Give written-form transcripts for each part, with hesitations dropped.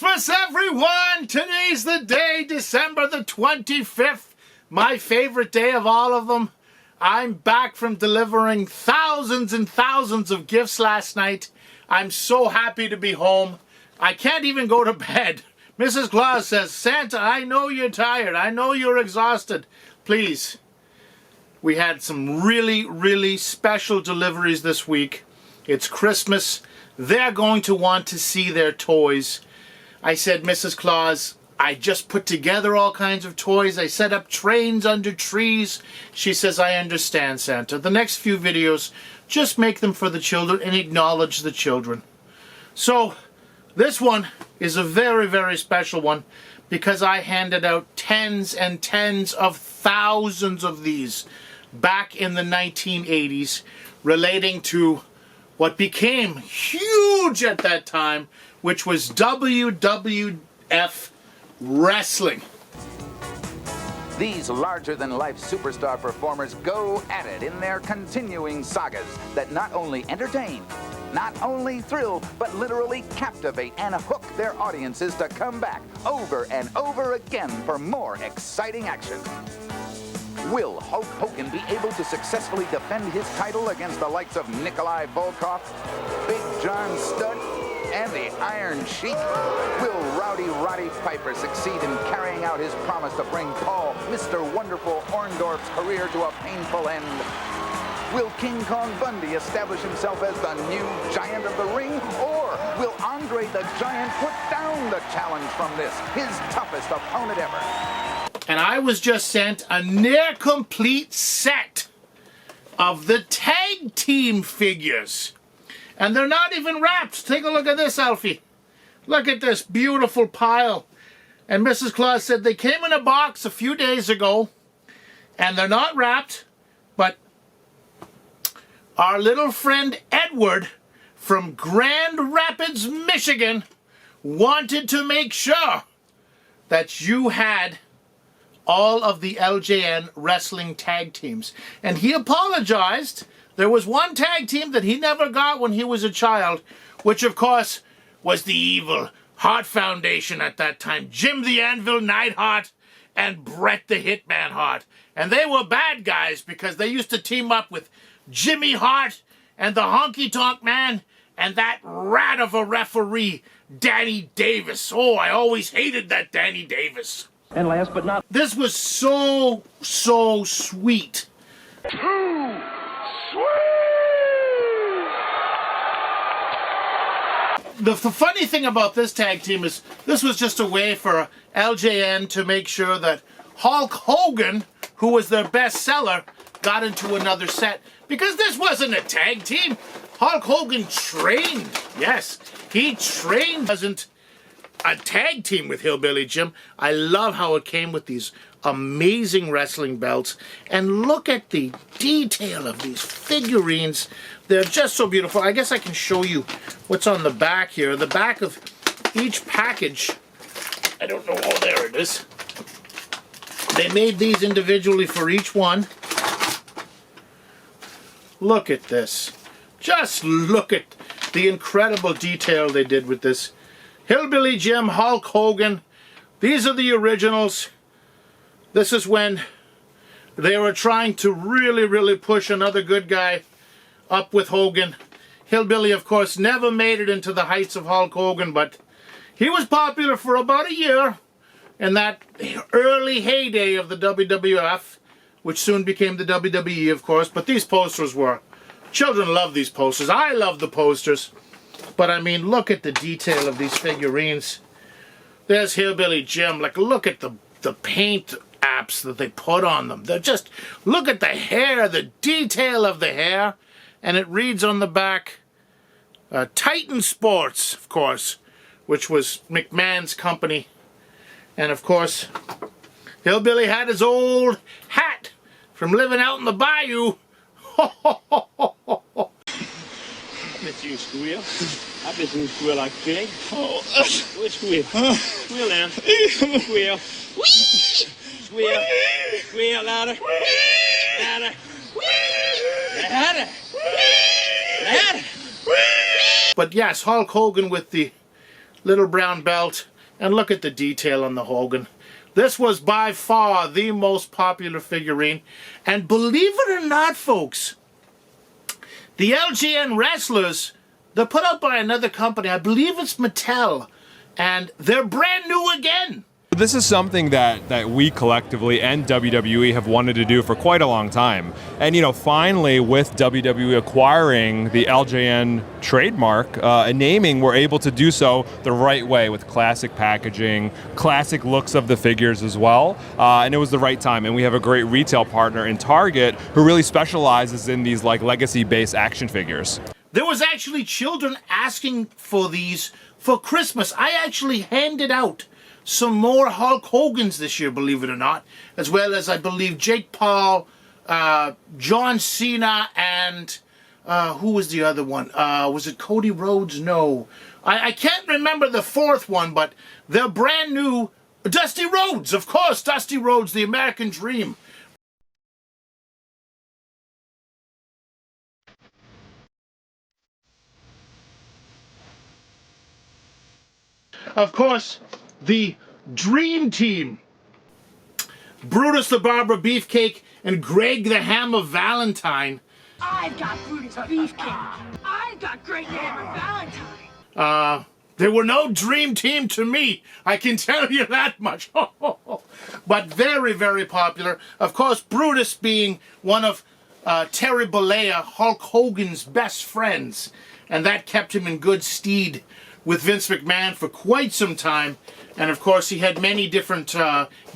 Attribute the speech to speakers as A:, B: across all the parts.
A: Christmas, everyone! Today's the day, December the 25th, my favorite day of all of them. I'm back from delivering thousands and thousands of gifts last night. I'm so happy to be home. I can't even go to bed. Mrs. Claus says, Santa, I know you're tired. I know you're exhausted. Please. We had some really, really special deliveries this week. It's Christmas. They're going to want to see their toys. I said, Mrs. Claus, I just put together all kinds of toys. I set up trains under trees. She says, I understand, Santa. The next few videos, just make them for the children and acknowledge the children. So, this one is a very, very special one because I handed out tens and tens of thousands of these back in the 1980s relating to what became huge at that time, which was WWF wrestling.
B: These larger-than-life superstar performers go at it in their continuing sagas that not only entertain, not only thrill, but literally captivate and hook their audiences to come back over and over again for more exciting action. Will Hulk Hogan be able to successfully defend his title against the likes of Nikolai Volkov, Big John Studd, and the Iron Sheik? Will Rowdy Roddy Piper succeed in carrying out his promise to bring Paul, Mr. Wonderful Orndorff's career to a painful end? Will King Kong Bundy establish himself as the new giant of the ring? Or will Andre the Giant put down the challenge from this, his toughest opponent ever?
A: And I was just sent a near-complete set of the tag team figures. And they're not even wrapped. Take a look at this, Alfie. Look at this beautiful pile. And Mrs. Claus said they came in a box a few days ago. And they're not wrapped. But our little friend Edward from Grand Rapids, Michigan wanted to make sure that you had all of the LJN wrestling tag teams. And he apologized. There was one tag team that he never got when he was a child, which of course was the evil Hart Foundation at that time. Jim the Anvil Neidhart and Bret the Hitman Hart. And they were bad guys because they used to team up with Jimmy Hart and the Honky Tonk Man and that rat of a referee, Danny Davis. Oh, I always hated that Danny Davis.
C: And last but not...
A: This was so sweet.
C: Too sweet!
A: The funny thing about this tag team is this was just a way for LJN to make sure that Hulk Hogan, who was their best seller, got into another set. Because this wasn't a tag team. Hulk Hogan trained. Yes, he trained. Wasn't a tag team with Hillbilly Jim. I love how it came with these amazing wrestling belts. And look at the detail of these figurines. They're just so beautiful. I guess I can show you what's on the back here. The back of each package. I don't know. Oh, there it is. They made these individually for each one. Look at this. Just look at the incredible detail they did with this. Hillbilly Jim, Hulk Hogan, these are the originals. This is when they were trying to really push another good guy up with Hogan. Hillbilly, of course, never made it into the heights of Hulk Hogan, but he was popular for about a year in that early heyday of the WWF, which soon became the WWE, of course. But these posters were... Children love these posters. I love the posters. But I mean, look at the detail of these figurines. There's Hillbilly Jim. Like, look at the paint apps that they put on them. They're just, look at the hair, the detail of the hair. And it reads on the back, Titan Sports, of course, which was McMahon's company. And of course, Hillbilly had his old hat from living out in the bayou.
C: I bet you squeal. I bet you squeal like a pig. Oh, squeal. Squeal now. Squeal. Squeal. Squeal louder. Louder. Louder. Louder.
A: But yes, Hulk Hogan with the little brown belt. And look at the detail on the Hogan. This was by far the most popular figurine. And believe it or not, folks, the LJN wrestlers, they're put out by another company. I believe it's Mattel. And they're brand new again.
D: This is something that we collectively and WWE have wanted to do for quite a long time. And, you know, finally with WWE acquiring the LJN trademark and naming, we're able to do so the right way with classic packaging, classic looks of the figures as well. And it was the right time. And we have a great retail partner in Target who really specializes in these like legacy-based action figures.
A: There was actually children asking for these for Christmas. I actually handed out some more Hulk Hogans this year, believe it or not, as well as I believe Jake Paul, John Cena, and who was the other one? Was it Cody Rhodes? No. I can't remember the fourth one, but they're brand new. Dusty Rhodes, of course, Dusty Rhodes, the American Dream. Of course, the Dream Team. Brutus the Barber Beefcake and Greg the Hammer Valentine.
E: I've got Brutus Beefcake. I've got Greg the Hammer Valentine.
A: There were no Dream Team to me, I can tell you that much. But very, very popular. Of course, Brutus being one of Terry Bollea, Hulk Hogan's best friends. And that kept him in good stead with Vince McMahon for quite some time. And of course, he had many different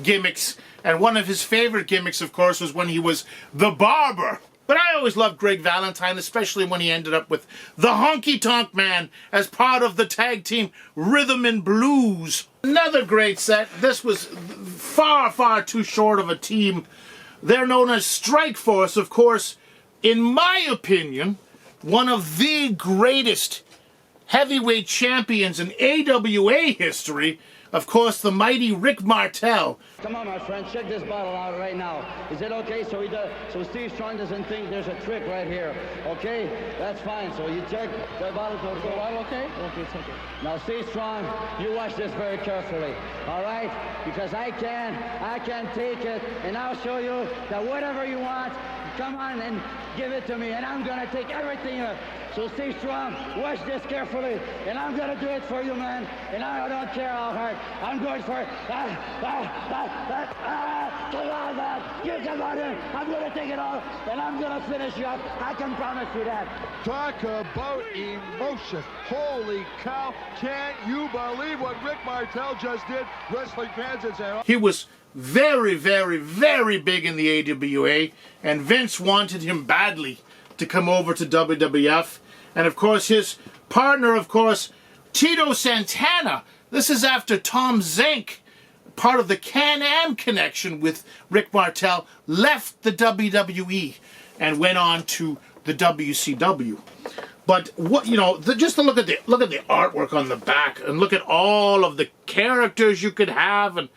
A: gimmicks. And one of his favorite gimmicks, of course, was when he was the barber. But I always loved Greg Valentine, especially when he ended up with the Honky Tonk Man as part of the tag team Rhythm and Blues. Another great set. This was far, far too short of a team. They're known as Strike Force, of course. In my opinion, one of the greatest heavyweight champions in AWA history. Of course, the mighty Rick Martel.
F: Come on, my friend, check this bottle out right now. Is it okay? So Steve Strong doesn't think there's a trick right here. Okay, that's fine. So you check the bottle. Is the bottle okay? Okay, it's okay. Now, Steve Strong, you watch this very carefully. All right? Because I can take it, and I'll show you that whatever you want, come on and give it to me, and I'm gonna take everything. So Steve Strong, watch this carefully, and I'm gonna do it for you, man. And I don't care how hard. I'm going for it. Come on, man. You come on in. I'm gonna take it all, and I'm gonna finish you up. I can promise you that.
G: Talk about emotion. Holy cow. Can't you believe what Rick Martel just did? Wrestling fans and say,
A: He was very, very, very big in the AWA, and Vince wanted him badly to come over to WWF. And of course, his partner, of course, Tito Santana. This is after Tom Zenk, part of the Can-Am connection with Rick Martel, left the WWE and went on to the WCW. But what, you know, just to look at the artwork on the back, and look at all of the characters you could have, and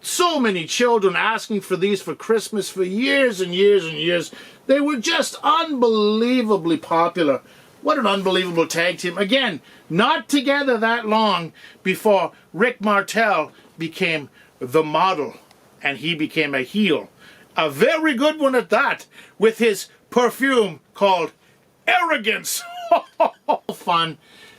A: so many children asking for these for Christmas for years and years and years. They were just unbelievably popular. What an unbelievable tag team. Again, not together that long before Rick Martel became the model and he became a heel. A very good one at that, with his perfume called Arrogance. Fun.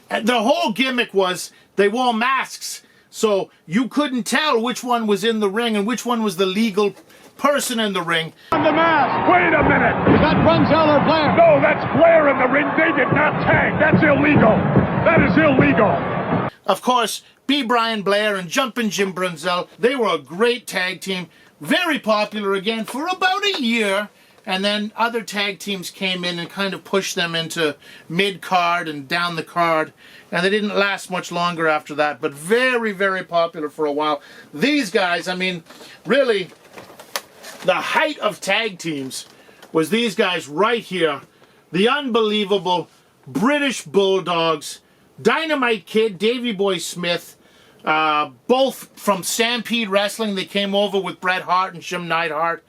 A: And the whole gimmick was they wore masks, so you couldn't tell which one was in the ring and which one was the legal person in the ring.
H: On the mask. Wait a minute. Is that Brunzell or Blair? No, that's Blair in the ring. They did not tag. That's illegal. That is illegal.
A: Of course, B. Brian Blair and Jumpin' Jim Brunzell, they were a great tag team. Very popular again for about a year. And then other tag teams came in and kind of pushed them into mid-card and down the card. And they didn't last much longer after that. But very, very popular for a while. These guys, I mean, really, the height of tag teams was these guys right here. The unbelievable British Bulldogs, Dynamite Kid, Davey Boy Smith, both from Stampede Wrestling. They came over with Bret Hart and Jim Neidhart,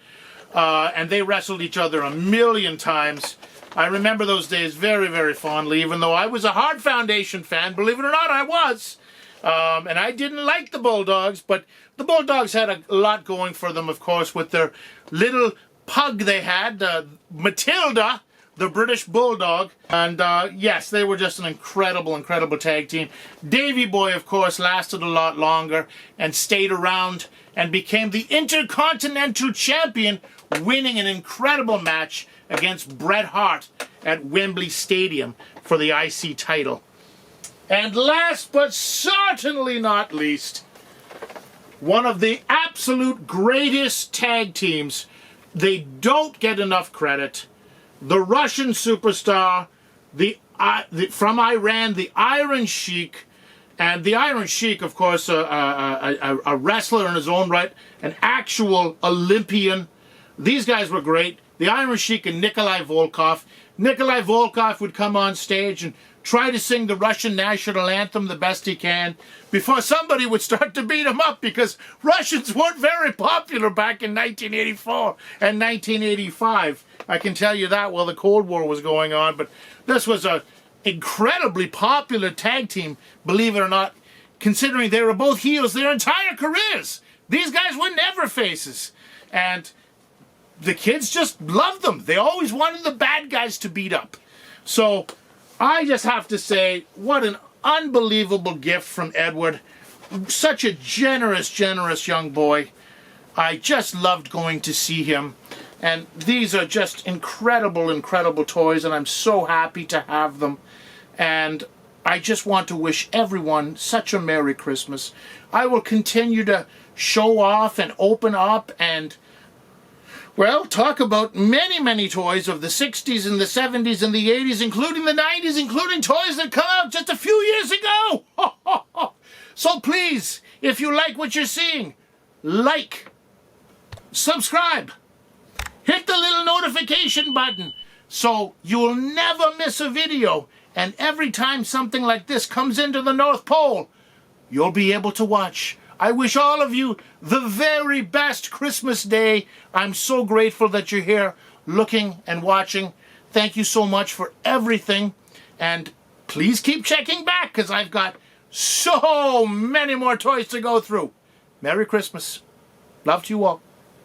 A: and they wrestled each other a million times. I remember those days very, very fondly, even though I was a Hart Foundation fan. Believe it or not, I was. And I didn't like the Bulldogs, but the Bulldogs had a lot going for them, of course, with their little pug they had, Matilda, the British Bulldog. And yes, they were just an incredible, incredible tag team. Davey Boy, of course, lasted a lot longer and stayed around and became the Intercontinental Champion, winning an incredible match against Bret Hart at Wembley Stadium for the IC title. And last but certainly not least, one of the absolute greatest tag teams. They don't get enough credit. The Russian superstar, from Iran, the Iron Sheik. And the Iron Sheik, of course, a wrestler in his own right, an actual Olympian. These guys were great. The Iron Sheik and Nikolai Volkov. Nikolai Volkov would come on stage and try to sing the Russian national anthem the best he can before somebody would start to beat him up, because Russians weren't very popular back in 1984 and 1985. I can tell you that while the Cold War was going on. But this was an incredibly popular tag team, believe it or not, considering they were both heels their entire careers. These guys were never faces. And the kids just loved them. They always wanted the bad guys to beat up. So I just have to say, what an unbelievable gift from Edward. Such a generous, generous young boy. I just loved going to see him. And these are just incredible, incredible toys, and I'm so happy to have them. And I just want to wish everyone such a Merry Christmas. I will continue to show off and open up and, well, talk about many, many toys of the 60s and the 70s and the 80s, including the 90s, including toys that come out just a few years ago. So please, if you like what you're seeing, like, subscribe, hit the little notification button so you'll never miss a video. And every time something like this comes into the North Pole, you'll be able to watch. I wish all of you the very best Christmas Day. I'm so grateful that you're here looking and watching. Thank you so much for everything. And please keep checking back, because I've got so many more toys to go through. Merry Christmas. Love to you all.